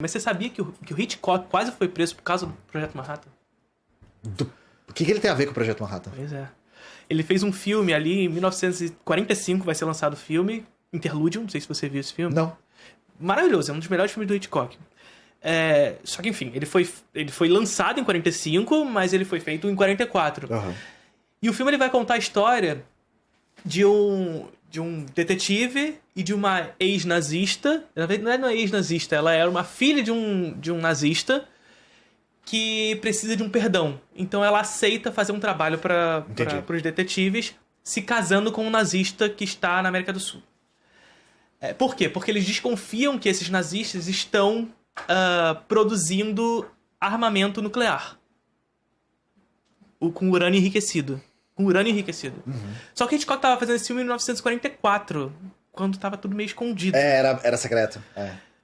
Mas você sabia que o Hitchcock quase foi preso por causa do Projeto Manhattan? O que ele tem a ver com o Projeto Manhattan? Pois é. Ele fez um filme ali em 1945, vai ser lançado o filme, Interludium, não sei se você viu esse filme. Não. Maravilhoso, é um dos melhores filmes do Hitchcock. Só que, enfim, ele foi lançado em 45, mas ele foi feito em 44. Uhum. E o filme ele vai contar a história de um detetive e de uma ex-nazista. Na verdade, não é uma ex-nazista, ela era uma filha de um nazista que precisa de um perdão. Então ela aceita fazer um trabalho para os detetives, se casando com um nazista que está na América do Sul. Por quê? Porque eles desconfiam que esses nazistas estão produzindo armamento nuclear. Com urânio enriquecido. Uhum. Só que Hitchcock estava fazendo esse filme em 1944, quando estava tudo meio escondido. Era secreto.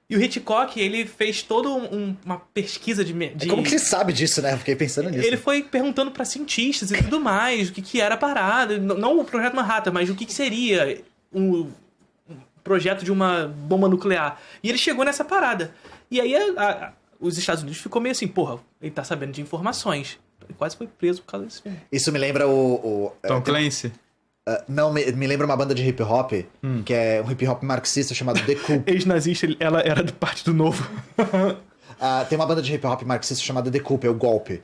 E o Hitchcock, ele fez toda uma pesquisa de... Como que você sabe disso, né? Eu fiquei pensando nisso. Ele foi perguntando para cientistas e tudo mais, o que era a parada. Não o Projeto Manhattan, mas o que seria um projeto de uma bomba nuclear. E ele chegou nessa parada. E aí os Estados Unidos ficou meio assim, porra, ele tá sabendo de informações. Ele quase foi preso por causa desse filme. Isso me lembra o Tom Clancy? Não, me lembra uma banda de hip hop, que é um hip hop marxista chamado The Coup. Ex-nazista, ela era do Partido Novo. Tem uma banda de hip hop marxista chamada The Coup, é o Golpe.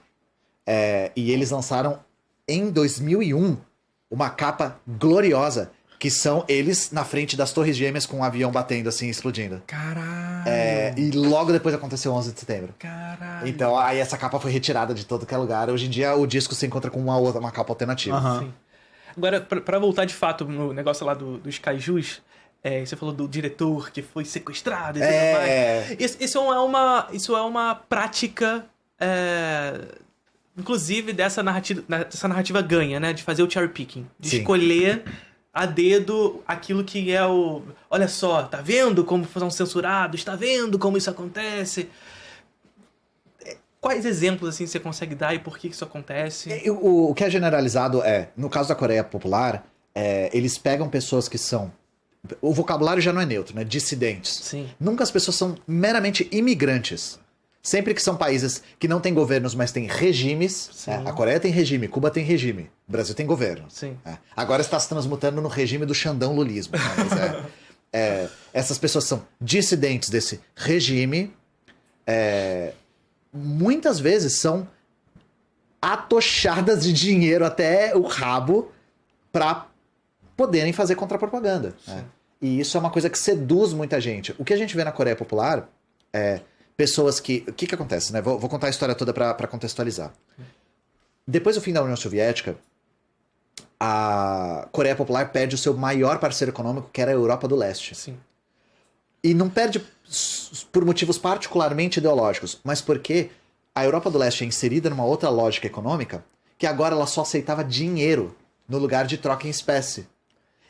E eles lançaram em 2001 uma capa gloriosa, que são eles na frente das Torres Gêmeas com um avião batendo assim, explodindo. Caralho! E logo depois aconteceu o 11 de setembro. Caralho! Então aí essa capa foi retirada de todo que é lugar. Hoje em dia o disco se encontra com uma capa alternativa. Sim. Agora, pra voltar de fato no negócio lá dos kaijus, você falou do diretor que foi sequestrado e tudo mais. Isso é uma prática, inclusive, dessa narrativa ganha, né? De fazer o cherry picking. De escolher a dedo aquilo que é o... Olha só, tá vendo como são censurados? Tá vendo como isso acontece? Quais exemplos assim você consegue dar e por que isso acontece? O que é generalizado no caso da Coreia Popular, eles pegam pessoas que são... O vocabulário já não é neutro, né? Dissidentes. Sim. Nunca as pessoas são meramente imigrantes. Sempre que são países que não têm governos, mas têm regimes. A Coreia tem regime, Cuba tem regime, o Brasil tem governo. Sim. Agora está se transmutando no regime do Xandão-lulismo. Né? Mas essas pessoas são dissidentes desse regime. Muitas vezes são atochadas de dinheiro até o rabo para poderem fazer contra-propaganda. Né? E isso é uma coisa que seduz muita gente. O que a gente vê na Coreia Popular pessoas que... O que acontece, né? Vou contar a história toda para contextualizar. Depois do fim da União Soviética, a Coreia Popular perde o seu maior parceiro econômico, que era a Europa do Leste. Sim. E não perde por motivos particularmente ideológicos, mas porque a Europa do Leste é inserida numa outra lógica econômica, que agora ela só aceitava dinheiro no lugar de troca em espécie.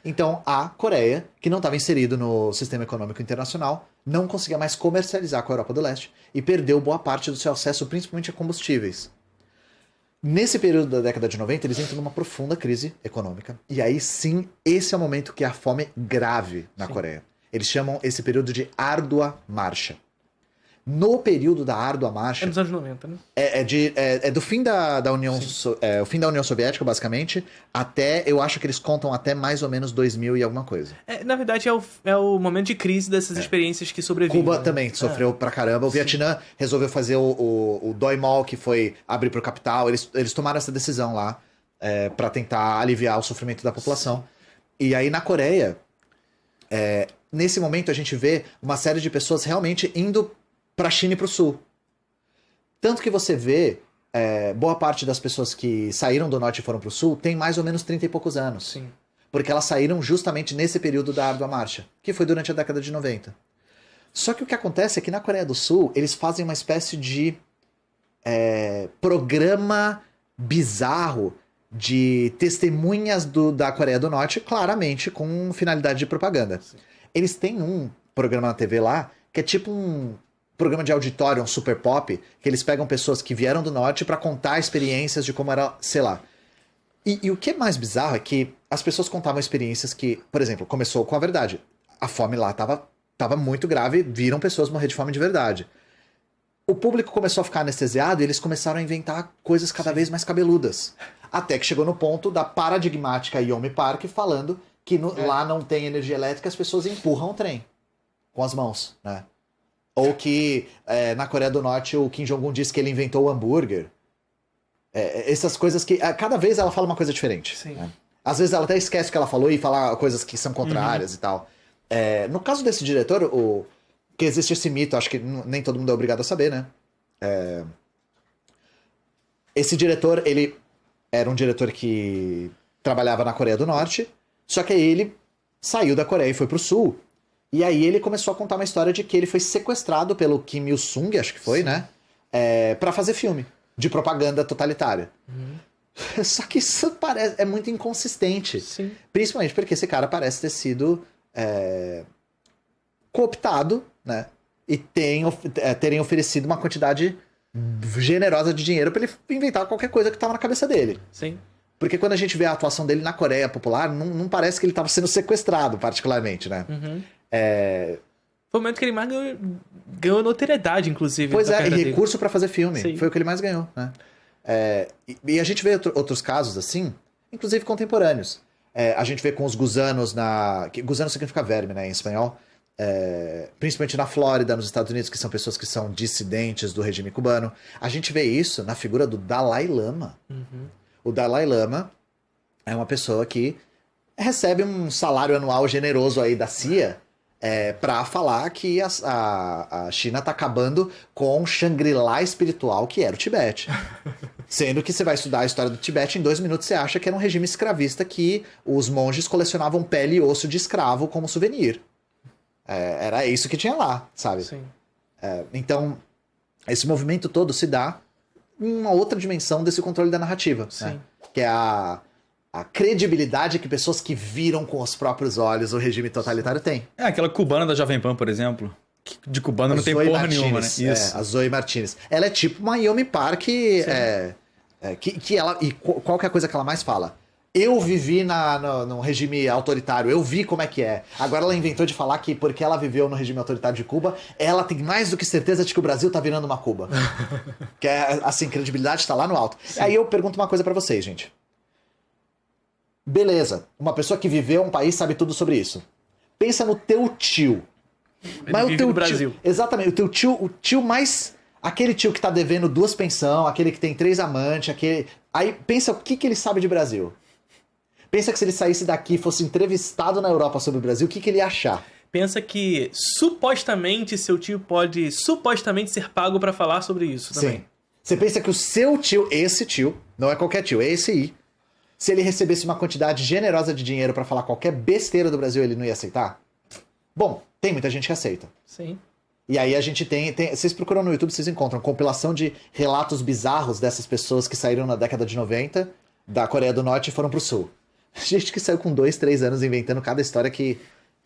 Então a Coreia, que não estava inserido no sistema econômico internacional, não conseguia mais comercializar com a Europa do Leste e perdeu boa parte do seu acesso principalmente a combustíveis. Nesse período da década de 90, eles entram numa profunda crise econômica. E aí sim, esse é o momento que há fome grave na Coreia. Eles chamam esse período de árdua marcha. No período da árdua marcha... É dos anos 90, né? É do fim da União... o fim da União Soviética, basicamente, até... Eu acho que eles contam até mais ou menos 2000 e alguma coisa. Na verdade, é o momento de crise dessas experiências que sobrevivem. Cuba né? também sofreu pra caramba. O Vietnã resolveu fazer o Doi Mol, que foi abrir pro capital. Eles tomaram essa decisão lá pra tentar aliviar o sofrimento da população. E aí, na Coreia... nesse momento, a gente vê uma série de pessoas realmente indo para a China e para o Sul. Tanto que você vê boa parte das pessoas que saíram do Norte e foram para o Sul tem mais ou menos 30 e poucos anos. Sim. Porque elas saíram justamente nesse período da árdua marcha, que foi durante a década de 90. Só que o que acontece é que na Coreia do Sul eles fazem uma espécie de programa bizarro de testemunhas da Coreia do Norte, claramente com finalidade de propaganda. Sim. Eles têm um programa na TV lá que é tipo um programa de auditório, um super pop, que eles pegam pessoas que vieram do Norte para contar experiências de como era, sei lá. E o que é mais bizarro é que as pessoas contavam experiências que, por exemplo, começou com a verdade. A fome lá tava muito grave, viram pessoas morrer de fome de verdade. o público começou a ficar anestesiado e eles começaram a inventar coisas cada vez mais cabeludas. Até que chegou no ponto da paradigmática Yeonmi Park falando que lá não tem energia elétrica, as pessoas empurram o trem com as mãos, né? Ou que na Coreia do Norte o Kim Jong-un disse que ele inventou o hambúrguer. Essas coisas que... cada vez ela fala uma coisa diferente. Sim. Né? Às vezes ela até esquece o que ela falou e fala coisas que são contrárias e tal. No caso desse diretor, que existe esse mito, acho que nem todo mundo é obrigado a saber, né? Esse diretor, ele era um diretor que trabalhava na Coreia do Norte, só que aí ele saiu da Coreia e foi pro Sul. E aí ele começou a contar uma história de que ele foi sequestrado pelo Kim Il-sung, acho que foi, sim, né? Pra fazer filme de propaganda totalitária. Só que isso é muito inconsistente. Sim. Principalmente porque esse cara parece ter sido cooptado, né? E terem oferecido uma quantidade generosa de dinheiro pra ele inventar qualquer coisa que tava na cabeça dele. Sim. Porque quando a gente vê a atuação dele na Coreia Popular, não parece que ele tava sendo sequestrado, particularmente, né? Foi o momento que ele mais ganhou notoriedade, inclusive. Pois e recurso pra fazer filme. Sim. Foi o que ele mais ganhou, né? E a gente vê outros casos assim, inclusive contemporâneos. A gente vê com os gusanos Gusano significa verme, né, em espanhol. Principalmente na Flórida, nos Estados Unidos, que são pessoas que são dissidentes do regime cubano. A gente vê isso na figura do Dalai Lama. O Dalai Lama é uma pessoa que recebe um salário anual generoso aí da CIA para falar que a China tá acabando com o Shangri-La espiritual que era o Tibete. Sendo que você vai estudar a história do Tibete, em 2 minutos você acha que era um regime escravista que os monges colecionavam pele e osso de escravo como souvenir. Era isso que tinha lá, sabe? Sim. Então, esse movimento todo se dá em uma outra dimensão desse controle da narrativa. Sim. Né? Que é a credibilidade que pessoas que viram com os próprios olhos o regime totalitário têm. Aquela cubana da Jovem Pan, por exemplo. Que de cubana não tem Zoe porra Martinez, nenhuma, né? Isso. A Zoe Martinez. Ela é tipo uma Yeonmi Park que ela... E qual que é a coisa que ela mais fala? Eu vivi no regime autoritário, eu vi como é que é. Agora ela inventou de falar que porque ela viveu no regime autoritário de Cuba, ela tem mais do que certeza de que o Brasil tá virando uma Cuba. Que assim, credibilidade tá lá no alto. Sim. Aí eu pergunto uma coisa pra vocês, gente. Beleza, uma pessoa que viveu um país sabe tudo sobre isso. Pensa no teu tio. Mas o teu no Brasil. Exatamente, o tio mais... Aquele tio que tá devendo 2 pensão, aquele que tem 3 amantes, Aí pensa o que ele sabe de Brasil. Pensa que se ele saísse daqui e fosse entrevistado na Europa sobre o Brasil, o que ele ia achar? Pensa que supostamente seu tio pode supostamente ser pago pra falar sobre isso também. Sim. Você pensa que o seu tio, esse tio, não é qualquer tio, é esse aí, se ele recebesse uma quantidade generosa de dinheiro pra falar qualquer besteira do Brasil, ele não ia aceitar? Bom, tem muita gente que aceita. Sim. E aí a gente tem... Vocês procuram no YouTube, vocês encontram compilação de relatos bizarros dessas pessoas que saíram na década de 90 da Coreia do Norte e foram pro Sul. Gente que saiu com 2, 3 anos inventando cada história que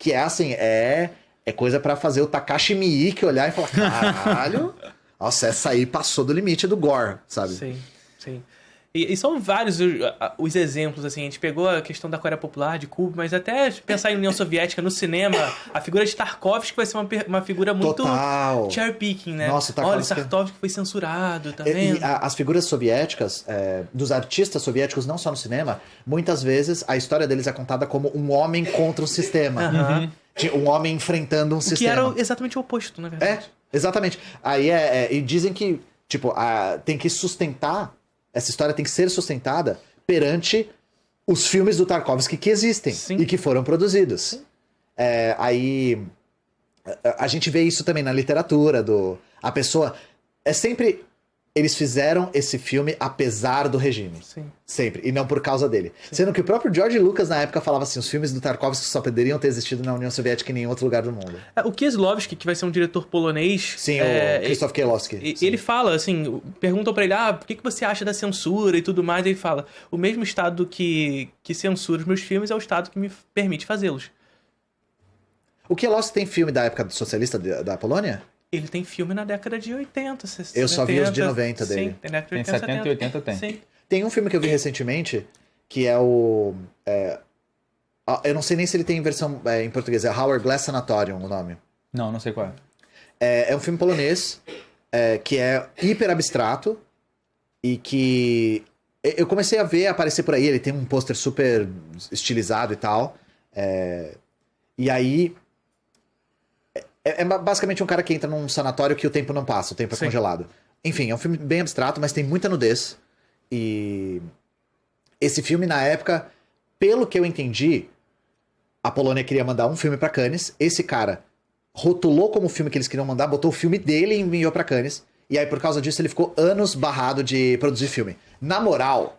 é assim, é coisa pra fazer o Takashi Miike olhar e falar, caralho, nossa, essa aí passou do limite do gore, sabe? Sim, sim. E são vários os exemplos, assim, a gente pegou a questão da Coreia Popular, de Cuba, mas até pensar em União Soviética, no cinema, a figura de Tarkovsky vai ser uma figura muito cherry-picking, né? Nossa, olha, Tarkovsky foi censurado, tá vendo? E as figuras soviéticas, dos artistas soviéticos, não só no cinema, muitas vezes a história deles é contada como um homem contra o sistema. Um homem enfrentando um sistema. Que era exatamente o oposto, na verdade. Exatamente. Aí e dizem que, tipo, tem que sustentar. Essa história tem que ser sustentada perante os filmes do Tarkovsky que existem. Sim. E que foram produzidos. Aí a gente vê isso também na literatura. A pessoa... sempre... Eles fizeram esse filme apesar do regime. Sim. Sempre. E não por causa dele. Sim. Sendo que o próprio George Lucas, na época, falava assim, os filmes do Tarkovsky só poderiam ter existido na União Soviética e em nenhum outro lugar do mundo. O Kieslowski, que vai ser um diretor polonês... Sim, o Krzysztof Kieslowski. Ele fala, assim, perguntam pra ele, por que você acha da censura e tudo mais? E ele fala, o mesmo estado que censura os meus filmes é o estado que me permite fazê-los. O Kieslowski tem filme da época socialista da Polônia? Ele tem filme na década de 80, 60. Eu só vi os de 90 dele. Sim, tem década de 80, tem 70 e 80 tem. Sim. Tem um filme que eu vi recentemente, que é o... eu não sei nem se ele tem versão em português, é Hourglass Sanatorium o nome. Não sei qual é. É um filme polonês, que é hiper abstrato e que eu comecei a ver aparecer por aí. Ele tem um pôster super estilizado e tal. E aí é basicamente um cara que entra num sanatório que o tempo não passa, o tempo é congelado. Enfim, é um filme bem abstrato, mas tem muita nudez. E esse filme, na época, pelo que eu entendi, a Polônia queria mandar um filme pra Cannes. Esse cara rotulou como filme que eles queriam mandar, botou o filme dele e enviou pra Cannes. E aí, por causa disso, ele ficou anos barrado de produzir filme. Na moral,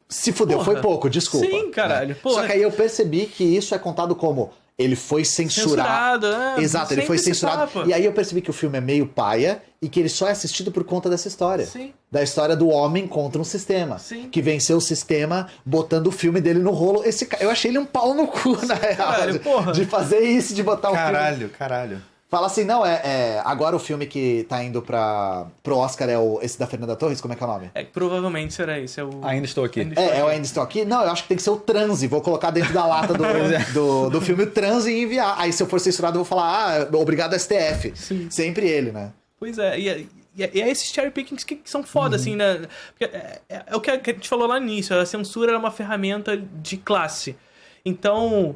se fudeu, foi pouco, desculpa. Sim, caralho. Só que aí eu percebi que isso é contado como ele foi censurado. Exato, ele foi censurado. E aí eu percebi que o filme é meio paia e que ele só é assistido por conta dessa história. Sim. Da história do homem contra um sistema. Sim. Que venceu o sistema botando o filme dele no rolo. Eu achei ele um pau no cu, na real. Caralho, de fazer isso, de botar o filme. Caralho. Fala assim, não, agora o filme que tá indo pro Oscar é esse da Fernanda Torres, como é que é o nome? Provavelmente será esse. Ainda estou aqui. Eu ainda estou aqui? Não, eu acho que tem que ser o Transe. Vou colocar dentro da lata do filme o Transe e enviar. Aí se eu for censurado eu vou falar, obrigado STF. Sim. Sempre ele, né? Pois é, e é esses cherry pickings que são foda, assim, né? Porque é o que a gente falou lá no início, a censura é uma ferramenta de classe. Então,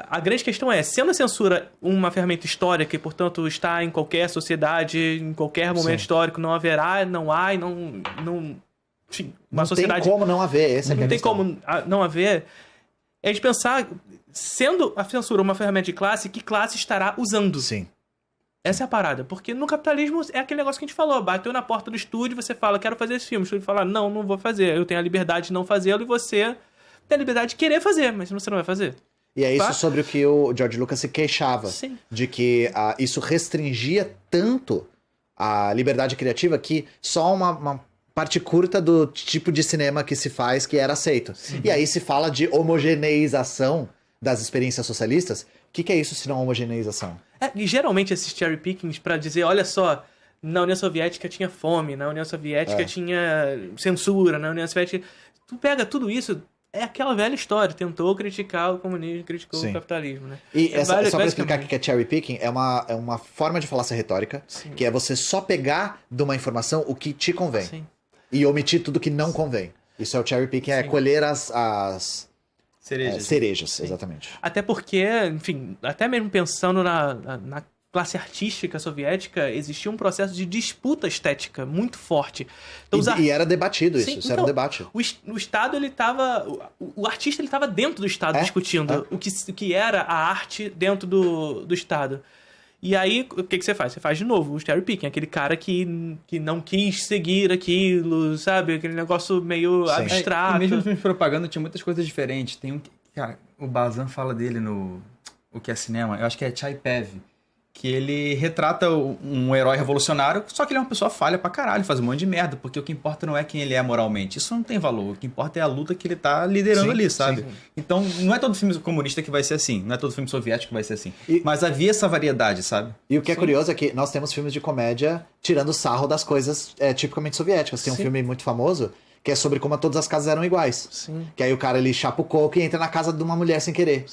a grande questão é, sendo a censura uma ferramenta histórica e, portanto, está em qualquer sociedade, em qualquer momento histórico, não haverá, não há e não enfim, uma sociedade... Não tem como não haver, essa é a Não tem questão. como não haver. É de pensar, sendo a censura uma ferramenta de classe, que classe estará usando? Sim. Essa é a parada, porque no capitalismo é aquele negócio que a gente falou, bateu na porta do estúdio, você fala, quero fazer esse filme, o estúdio fala, não vou fazer, eu tenho a liberdade de não fazê-lo e você tem a liberdade de querer fazer, mas você não vai fazer. E é isso sobre o que o George Lucas se queixava. Sim. De que isso restringia tanto a liberdade criativa que só uma parte curta do tipo de cinema que se faz que era aceito. Sim. E aí se fala de homogeneização das experiências socialistas. O que é isso se não homogeneização? E geralmente esses cherry pickings pra dizer, olha só, na União Soviética tinha fome, na União Soviética tinha censura, na União Soviética... Tu pega tudo isso, é aquela velha história, tentou criticar o comunismo, criticou o capitalismo, né? E só pra explicar o que é cherry picking, é uma forma de falácia retórica, que é você só pegar de uma informação o que te convém. Sim. E omitir tudo que não convém. Isso é o cherry picking, é colher as cerejas, exatamente. Até porque, enfim, até mesmo pensando na classe artística soviética, existia um processo de disputa estética muito forte. Então, e era debatido isso, então, era um debate. O Estado, ele estava... O artista, ele estava dentro do Estado discutindo o que era a arte dentro do Estado. E aí, o que você faz? Você faz de novo o cherry picking, aquele cara que não quis seguir aquilo, sabe? Aquele negócio meio abstrato. E mesmo nos filmes de propaganda tinha muitas coisas diferentes. Tem um... Cara, o Bazan fala dele no O que é Cinema, eu acho que é Chaipev, que ele retrata um herói revolucionário, só que ele é uma pessoa falha pra caralho, faz um monte de merda, porque o que importa não é quem ele é moralmente, isso não tem valor, o que importa é a luta que ele tá liderando ali, sabe? Sim. Então, não é todo filme comunista que vai ser assim, não é todo filme soviético que vai ser assim, mas havia essa variedade, sabe? E o que é curioso é que nós temos filmes de comédia tirando sarro das coisas tipicamente soviéticas. Tem um filme muito famoso que é sobre como todas as casas eram iguais. Sim. Que aí o cara, ele chapa o coco e entra na casa de uma mulher sem querer.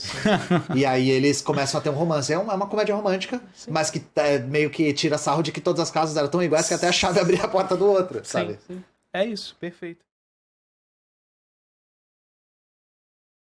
E aí eles começam a ter um romance. É uma comédia romântica, mas que meio que tira sarro de que todas as casas eram tão iguais que até a chave abria a porta do outro, sabe? Sim. É isso, perfeito.